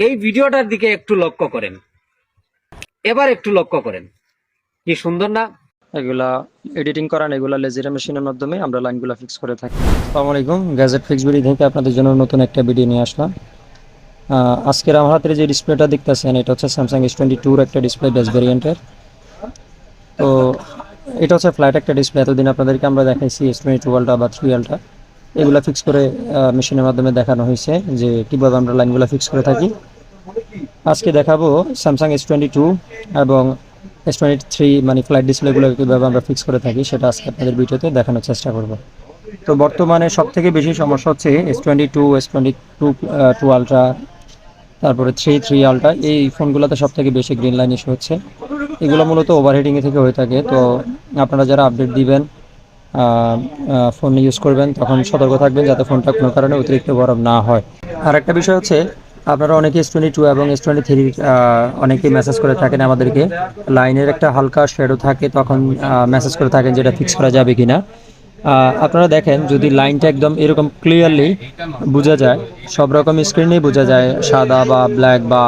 এই ভিডিওটার দিকে একটু লক্ষ্য করেন, এবার একটু লক্ষ্য করেন, কি সুন্দর না? এগুলা এডিটিং করান, এগুলা লেজার মেশিনের মাধ্যমে আমরা লাইনগুলো ফিক্স করে থাকি। আসসালামু আলাইকুম, গ্যাজেট ফিক্স ভিডিও থেকে আপনাদের জন্য নতুন একটা ভিডিও নিয়ে আসলাম। আজকের আমার হাতের যে ডিসপ্লেটা দেখতেছেন এটা হচ্ছে স্যামসাং S22 একটা ডিসপ্লে বেস ভেরিয়েন্টের। তো এটা হচ্ছে ফ্ল্যাট একটা ডিসপ্লে। এতদিন আপনাদেরকে আমরা দেখাইছি S22 আলট্রা বা 3 আলট্রা, এগুলা ফিক্স করে মেশিনের মাধ্যমে দেখানো হয়েছে যে কীভাবে আমরা লাইনগুলো ফিক্স করে থাকি। আজকে দেখাবো স্যামসাং S22 এবং S23 মানে ফ্ল্যাট ডিসপ্লেগুলো কীভাবে আমরা ফিক্স করে থাকি, সেটা আজকে আপনাদের ভিডিওতে দেখানোর চেষ্টা করব। তো বর্তমানে সবথেকে বেশি সমস্যা হচ্ছে S22 আলট্রা, তারপরে 3 আলট্রা, এই ফোনগুলোতে সবথেকে বেশি গ্রিন লাইন ইস্যু হচ্ছে। এগুলো মূলত ওভারহিটিং থেকে হয়ে থাকে। তো আপনারা যারা আপডেট দিবেন, ফোন ইউজ করবেন, তখন সতর্ক থাকবেন যাতে ফোনটা কোনো কারণে অতিরিক্ত গরম না হয়। আর একটা বিষয় হচ্ছে, আপনারা অনেকে S22 এবং S23 অনেকেই মেসেজ করে থাকেন আমাদেরকে, লাইনের একটা হালকা শ্যাডো থাকে, তখন মেসেজ করে থাকেন যেটা ফিক্স করা যাবে কিনা। আপনারা দেখেন, যদি লাইনটা একদম এরকম ক্লিয়ারলি বোঝা যায়, সব রকম স্ক্রিনেই বোঝা যায়, সাদা বা ব্ল্যাক বা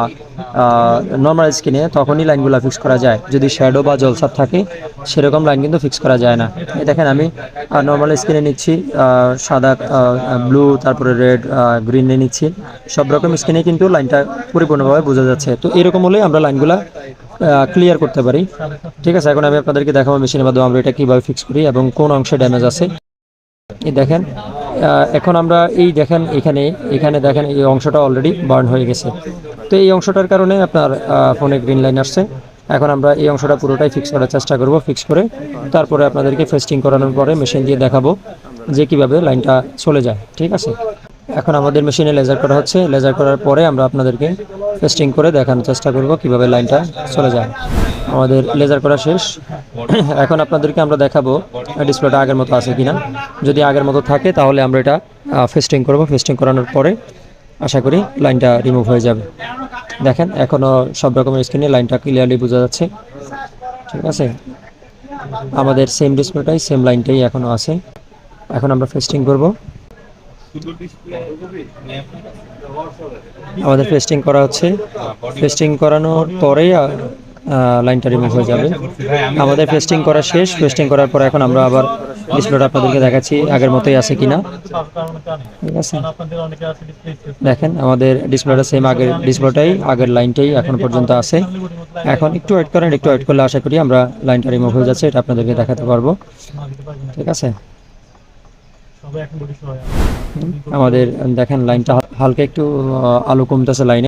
নর্মাল স্ক্রিনে, তখনই লাইনগুলো ফিক্স করা যায়। যদি শ্যাডো বা জলসাপ থাকে, সেরকম লাইন কিন্তু ফিক্স করা যায় না। এই দেখেন, আমি নর্মাল স্ক্রিনে নিচ্ছি, সাদা, ব্লু, তারপরে রেড, গ্রিনে নিচ্ছি, সব রকম স্ক্রিনে কিন্তু লাইনটা পরিপূর্ণভাবে বোঝা যাচ্ছে। তো এরকম হলে আমরা লাইনগুলা ক্লিয়ার করতে পারি। ঠিক আছে, এখন আমি আপনাদেরকে দেখাবো মেশিনের মাধ্যমে আমরা এটা কীভাবে ফিক্স করি এবং কোন অংশে ড্যামেজ আছে। এই দেখেন, এখন আমরা এই দেখেন, এখানে এখানে দেখেন এই অংশটা অলরেডি বার্ন হয়ে গেছে। তো এই অংশটার কারণে আপনার ফোনে গ্রিন লাইন আসছে। এখন আমরা এই অংশটা পুরোটাই ফিক্স করার চেষ্টা করব। ফিক্স করে তারপরে আপনাদেরকে ফেস্টিং করানোর পরে মেশিন দিয়ে দেখাবো যে কীভাবে লাইনটা চলে যায়। ঠিক আছে, এখন আমাদের মেশিনে লেজার করা হচ্ছে। লেজার করার পরে আমরা আপনাদেরকে ফেস্টিং করে দেখানোর চেষ্টা করব কীভাবে লাইনটা চলে যায়। আমাদের লেজার করা শেষ। এখন আপনাদেরকে আমরা দেখাবো ডিসপ্লেটা আগের মতো আছে কিনা। যদি আগের মতো থাকে তাহলে আমরা এটা ফেস্টিং করব। ফেস্টিং করানোর পরে আশা করি লাইনটা রিমুভ হয়ে যাবে। দেখেন, এখনও সব রকমের স্ক্রিনে লাইনটা ক্লিয়ারলি বোঝা যাচ্ছে। ঠিক আছে, আমাদের সেম ডিসপ্লেটাই, সেম লাইনটাই এখনও আছে। এখন আমরা ফেস্টিং করব। আমাদের ফেস্টিং করা হচ্ছে। ফেস্টিং করানোর পরেই লাইনটা রিমুভ হয়ে যাবে। আমাদের ফেস্টিং করা শেষ। ফেস্টিং করার পর এখন আমরা আবার ডিসপ্লেটা আপনাদেরকে দেখাচ্ছি আগের মতোই আছে কিনা। ঠিক আছে, দেখেন আমাদের ডিসপ্লেটা সেম, আগের ডিসপ্লেটাই, আগের লাইনটাই এখন পর্যন্ত আছে। এখন একটু ওয়েট করেন, একটু ওয়েট করলে আশা করি আমরা লাইনটা রিমুভ হয়ে যাচ্ছে, এটা আপনাদেরকে দেখাতে পারবো। ঠিক আছে, আমাদের দেখেন লাইনটা হালকা একটু আলো কমতেছে লাইনে।